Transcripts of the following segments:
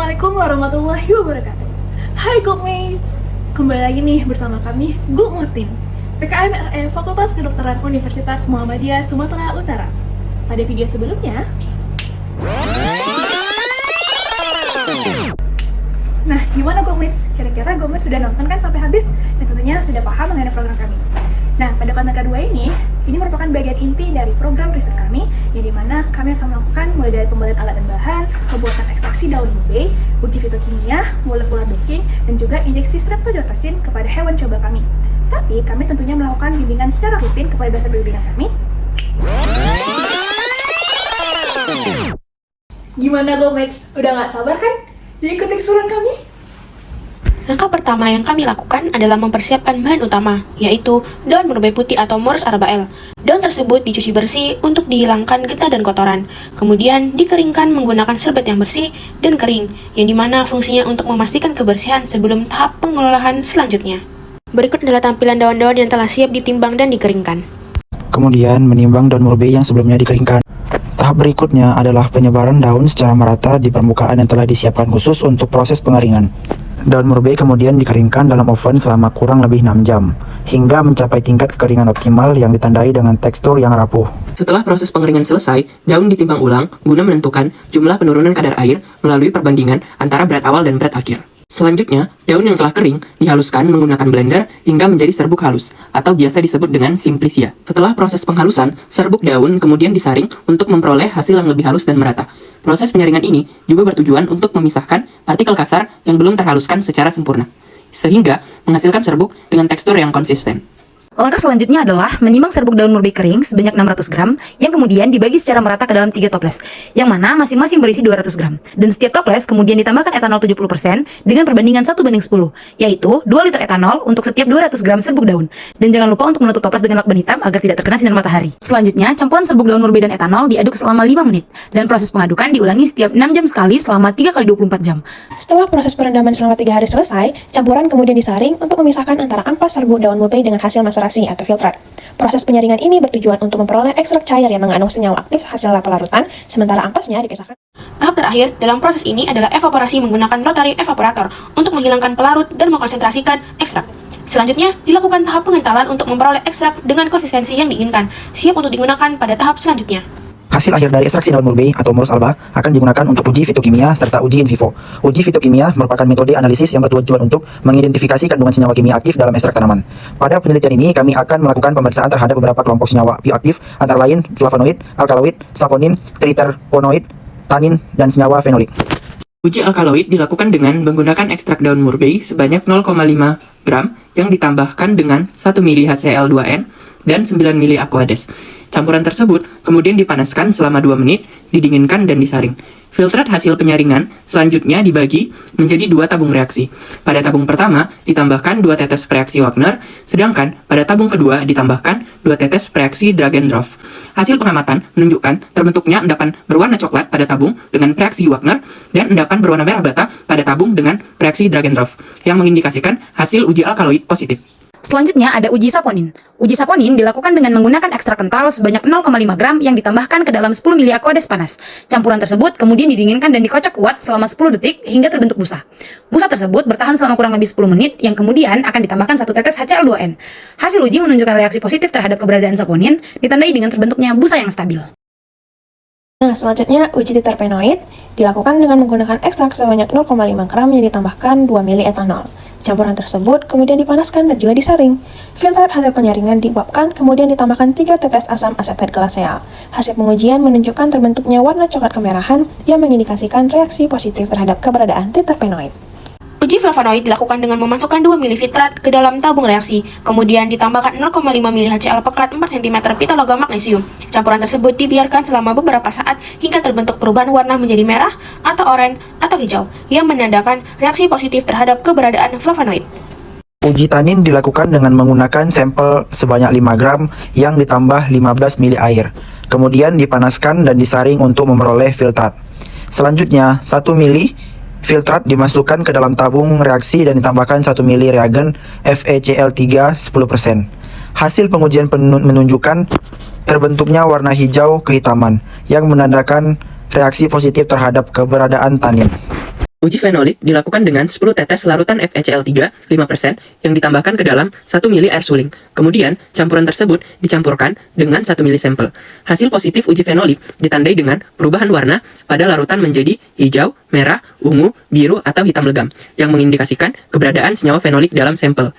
Assalamualaikum warahmatullahi wabarakatuh. Hai Goldmates, kembali lagi nih bersama kami Gold Martin, PKM RE Fakultas Kedokteran Universitas Muhammadiyah Sumatera Utara. Pada video sebelumnya, nah gimana Goldmates? Kira-kira Goldmates sudah nonton kan sampai habis? Dan tentunya sudah paham mengenai program kami. Nah, pada konten kedua ini merupakan bagian inti dari program riset kami, yang dimana kami akan melakukan mulai dari pembelian alat dan bahan, pembuatan ekstraksi daun murbe, uji fitokimia, molekular docking, dan juga injeksi streptozotocin kepada hewan coba kami. Tapi kami tentunya melakukan bimbingan secara rutin kepada dosen bimbingan kami. Gimana Goldmates? Udah nggak sabar kan? Diikuti keseruan kami? Langkah pertama yang kami lakukan adalah mempersiapkan bahan utama, yaitu daun murbe putih atau Morus arbael. Daun tersebut dicuci bersih untuk dihilangkan getah dan kotoran. Kemudian dikeringkan menggunakan serbet yang bersih dan kering, yang dimana fungsinya untuk memastikan kebersihan sebelum tahap pengolahan selanjutnya. Berikut adalah tampilan daun-daun yang telah siap ditimbang dan dikeringkan. Kemudian menimbang daun murbe yang sebelumnya dikeringkan. Tahap berikutnya adalah penyebaran daun secara merata di permukaan yang telah disiapkan khusus untuk proses pengeringan. Daun murbe kemudian dikeringkan dalam oven selama kurang lebih 6 jam, hingga mencapai tingkat kekeringan optimal yang ditandai dengan tekstur yang rapuh. Setelah proses pengeringan selesai, daun ditimbang ulang guna menentukan jumlah penurunan kadar air melalui perbandingan antara berat awal dan berat akhir. Selanjutnya, daun yang telah kering dihaluskan menggunakan blender hingga menjadi serbuk halus, atau biasa disebut dengan simplicia. Setelah proses penghalusan, serbuk daun kemudian disaring untuk memperoleh hasil yang lebih halus dan merata. Proses penyaringan ini juga bertujuan untuk memisahkan partikel kasar yang belum terhaluskan secara sempurna, sehingga menghasilkan serbuk dengan tekstur yang konsisten. Langkah selanjutnya adalah menimbang serbuk daun murbe kering sebanyak 600 gram yang kemudian dibagi secara merata ke dalam 3 toples, yang mana masing-masing berisi 200 gram. Dan setiap toples kemudian ditambahkan etanol 70% dengan perbandingan 1:10, yaitu 2 liter etanol untuk setiap 200 gram serbuk daun. Dan jangan lupa untuk menutup toples dengan lakban hitam agar tidak terkena sinar matahari. Selanjutnya, campuran serbuk daun murbe dan etanol diaduk selama 5 menit, dan proses pengadukan diulangi setiap 6 jam sekali selama 3 kali 24 jam. Setelah proses perendaman selama 3 hari selesai, campuran kemudian disaring untuk memisahkan antara ampas serbuk daun murbe dengan hasil maserasi atau filtrat. Proses penyaringan ini bertujuan untuk memperoleh ekstrak cair yang mengandung senyawa aktif hasil pelarutan, sementara ampasnya dipisahkan. Tahap terakhir dalam proses ini adalah evaporasi menggunakan rotary evaporator untuk menghilangkan pelarut dan mengkonsentrasikan ekstrak. Selanjutnya, dilakukan tahap pengentalan untuk memperoleh ekstrak dengan konsistensi yang diinginkan, siap untuk digunakan pada tahap selanjutnya. Hasil akhir dari ekstraksi daun murbe atau Morus alba akan digunakan untuk uji fitokimia serta uji in vivo. Uji fitokimia merupakan metode analisis yang bertujuan untuk mengidentifikasi kandungan senyawa kimia aktif dalam ekstrak tanaman. Pada penelitian ini, kami akan melakukan pemeriksaan terhadap beberapa kelompok senyawa bioaktif, antara lain flavonoid, alkaloid, saponin, triterpenoid, tanin, dan senyawa fenolik. Uji alkaloid dilakukan dengan menggunakan ekstrak daun murbe sebanyak 0,5 gram yang ditambahkan dengan 1 mili HCl2n dan 9 mili Aquades. Campuran tersebut kemudian dipanaskan selama 2 menit, didinginkan dan disaring. Filtrat hasil penyaringan selanjutnya dibagi menjadi 2 tabung reaksi. Pada tabung pertama ditambahkan 2 tetes preaksi Wagner, sedangkan pada tabung kedua ditambahkan 2 tetes preaksi Dragendorff. Hasil pengamatan menunjukkan terbentuknya endapan berwarna coklat pada tabung dengan preaksi Wagner dan endapan berwarna merah bata pada tabung dengan preaksi Dragendorff, yang mengindikasikan hasil uji alkaloid positif. Selanjutnya ada uji saponin. Uji saponin dilakukan dengan menggunakan ekstrak kental sebanyak 0,5 gram yang ditambahkan ke dalam 10 mili Aquades panas. Campuran tersebut kemudian didinginkan dan dikocok kuat selama 10 detik hingga terbentuk busa. Busa tersebut bertahan selama kurang lebih 10 menit yang kemudian akan ditambahkan 1 tetes HCl2n. Hasil uji menunjukkan reaksi positif terhadap keberadaan saponin, ditandai dengan terbentuknya busa yang stabil. Nah, selanjutnya uji triterpenoid dilakukan dengan menggunakan ekstrak sebanyak 0,5 gram yang ditambahkan 2 mili etanol. Campuran tersebut kemudian dipanaskan dan juga disaring. Filtrat hasil penyaringan diuapkan, kemudian ditambahkan 3 tetes asam asetat glaseal. Hasil pengujian menunjukkan terbentuknya warna coklat kemerahan yang mengindikasikan reaksi positif terhadap keberadaan triterpenoid. Uji flavonoid dilakukan dengan memasukkan 2 mili filtrat ke dalam tabung reaksi, kemudian ditambahkan 0,5 mili HCl pekat 4 cm pitologam magnesium. Campuran tersebut dibiarkan selama beberapa saat hingga terbentuk perubahan warna menjadi merah atau oranye atau hijau, yang menandakan reaksi positif terhadap keberadaan flavonoid. Uji tanin dilakukan dengan menggunakan sampel sebanyak 5 gram yang ditambah 15 mili air. Kemudian dipanaskan dan disaring untuk memperoleh filtrat. Selanjutnya, 1 mili filtrat dimasukkan ke dalam tabung reaksi dan ditambahkan 1 mili reagen FeCl3 10%. Hasil pengujian menunjukkan terbentuknya warna hijau kehitaman yang menandakan reaksi positif terhadap keberadaan tanin. Uji fenolik dilakukan dengan 10 tetes larutan FeCl3 5% yang ditambahkan ke dalam 1 mili air suling. Kemudian, campuran tersebut dicampurkan dengan 1 mili sampel. Hasil positif uji fenolik ditandai dengan perubahan warna pada larutan menjadi hijau, merah, ungu, biru, atau hitam legam, yang mengindikasikan keberadaan senyawa fenolik dalam sampel.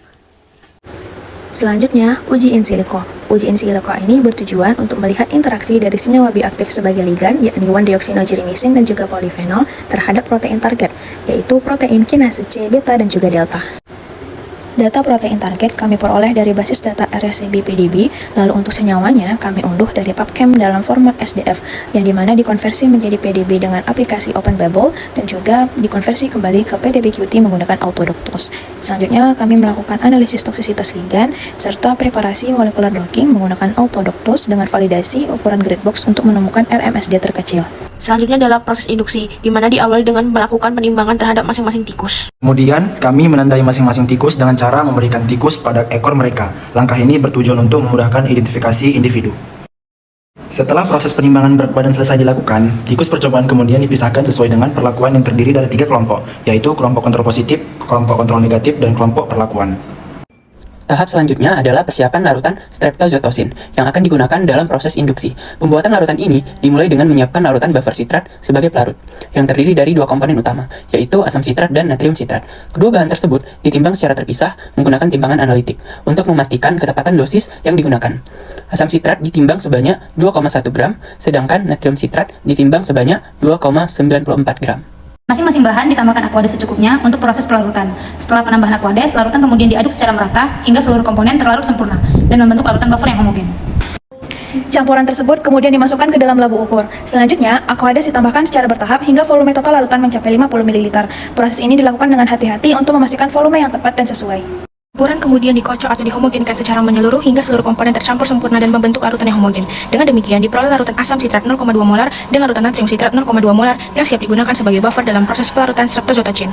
Selanjutnya, uji in silico. Uji in silico ini bertujuan untuk melihat interaksi dari senyawa bioaktif sebagai ligan, yakni 1-deoxynitromycin dan juga polifenol terhadap protein target, yaitu protein kinase C, beta, dan juga delta. Data protein target kami peroleh dari basis data RSCB PDB, lalu untuk senyawanya kami unduh dari PubChem dalam format SDF, yang dimana dikonversi menjadi PDB dengan aplikasi OpenBabel dan juga dikonversi kembali ke PDB-QT menggunakan autodoctos. Selanjutnya kami melakukan analisis toksisitas ligan serta preparasi molekular docking menggunakan autodoctos dengan validasi ukuran grid box untuk menemukan RMSD terkecil. Selanjutnya adalah proses induksi, di mana diawali dengan melakukan penimbangan terhadap masing-masing tikus. Kemudian, kami menandai masing-masing tikus dengan cara memberikan tikus pada ekor mereka. Langkah ini bertujuan untuk memudahkan identifikasi individu. Setelah proses penimbangan berat badan selesai dilakukan, tikus percobaan kemudian dipisahkan sesuai dengan perlakuan yang terdiri dari 3 kelompok, yaitu kelompok kontrol positif, kelompok kontrol negatif, dan kelompok perlakuan. Tahap selanjutnya adalah persiapan larutan streptozotocin yang akan digunakan dalam proses induksi. Pembuatan larutan ini dimulai dengan menyiapkan larutan buffer sitrat sebagai pelarut, yang terdiri dari 2 komponen utama, yaitu asam sitrat dan natrium sitrat. Kedua bahan tersebut ditimbang secara terpisah menggunakan timbangan analitik untuk memastikan ketepatan dosis yang digunakan. Asam sitrat ditimbang sebanyak 2,1 gram, sedangkan natrium sitrat ditimbang sebanyak 2,94 gram. Masing-masing bahan ditambahkan aquades secukupnya untuk proses pelarutan. Setelah penambahan aquades, larutan kemudian diaduk secara merata hingga seluruh komponen terlarut sempurna dan membentuk larutan buffer yang homogen. Campuran tersebut kemudian dimasukkan ke dalam labu ukur. Selanjutnya, aquades ditambahkan secara bertahap hingga volume total larutan mencapai 50 ml. Proses ini dilakukan dengan hati-hati untuk memastikan volume yang tepat dan sesuai. Campuran kemudian dikocok atau dihomogenkan secara menyeluruh hingga seluruh komponen tercampur sempurna dan membentuk larutan yang homogen. Dengan demikian, diperoleh larutan asam sitrat 0,2 molar dan larutan natrium sitrat 0,2 molar yang siap digunakan sebagai buffer dalam proses pelarutan streptozotocin.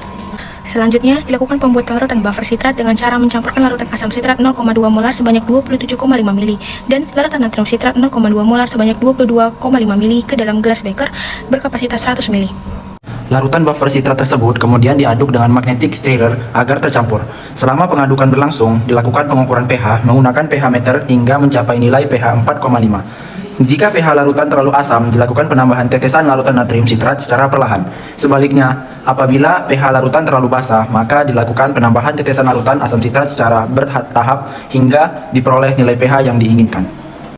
Selanjutnya, dilakukan pembuatan larutan buffer sitrat dengan cara mencampurkan larutan asam sitrat 0,2 molar sebanyak 27,5 ml dan larutan natrium sitrat 0,2 molar sebanyak 22,5 ml ke dalam gelas beker berkapasitas 100 ml. Larutan buffer sitrat tersebut kemudian diaduk dengan magnetic stirrer agar tercampur. Selama pengadukan berlangsung, dilakukan pengukuran pH menggunakan pH meter hingga mencapai nilai pH 4,5. Jika pH larutan terlalu asam, dilakukan penambahan tetesan larutan natrium sitrat secara perlahan. Sebaliknya, apabila pH larutan terlalu basah, maka dilakukan penambahan tetesan larutan asam sitrat secara bertahap hingga diperoleh nilai pH yang diinginkan.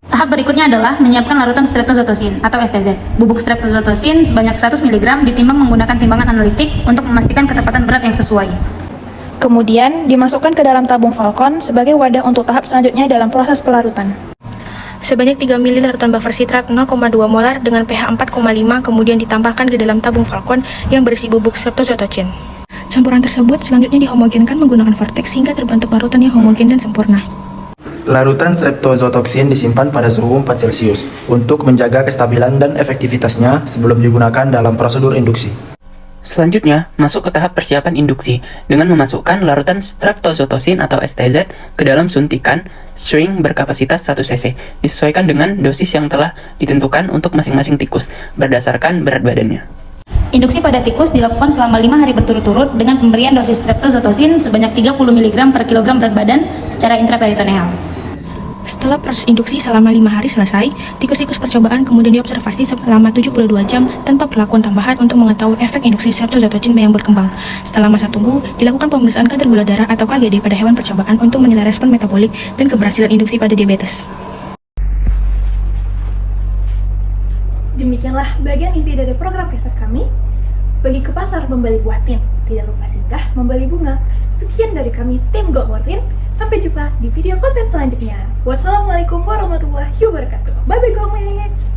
Tahap berikutnya adalah menyiapkan larutan streptozotocin atau STZ. Bubuk streptozotocin sebanyak 100 mg ditimbang menggunakan timbangan analitik untuk memastikan ketepatan berat yang sesuai. Kemudian, dimasukkan ke dalam tabung Falcon sebagai wadah untuk tahap selanjutnya dalam proses pelarutan. Sebanyak 3 ml larutan buffer sitrat 0,2 molar dengan pH 4,5 kemudian ditambahkan ke dalam tabung Falcon yang berisi bubuk streptozotocin. Campuran tersebut selanjutnya dihomogenkan menggunakan vortex hingga terbentuk larutan yang homogen dan sempurna. Larutan streptozotocin disimpan pada suhu 4 Celcius untuk menjaga kestabilan dan efektivitasnya sebelum digunakan dalam prosedur induksi. Selanjutnya, masuk ke tahap persiapan induksi dengan memasukkan larutan streptozotocin atau STZ ke dalam suntikan string berkapasitas 1 cc, disesuaikan dengan dosis yang telah ditentukan untuk masing-masing tikus berdasarkan berat badannya. Induksi pada tikus dilakukan selama 5 hari berturut-turut dengan pemberian dosis streptozotocin sebanyak 30 mg per kilogram berat badan secara intraperitoneal. Setelah proses induksi selama 5 hari selesai, tikus-tikus percobaan kemudian diobservasi selama 72 jam tanpa perlakuan tambahan untuk mengetahui efek induksi streptozotocin yang berkembang. Setelah masa tunggu, dilakukan pemeriksaan kadar gula darah atau KGD pada hewan percobaan untuk menilai respon metabolik dan keberhasilan induksi pada diabetes. Demikianlah bagian inti dari program riset kami. Pergi ke pasar membeli buah tin, tidak lupa singgah membeli bunga. Sekian dari kami tim Go Wortin. Sampai jumpa di video konten selanjutnya. Wassalamualaikum warahmatullahi wabarakatuh. Bye bye Go Mates.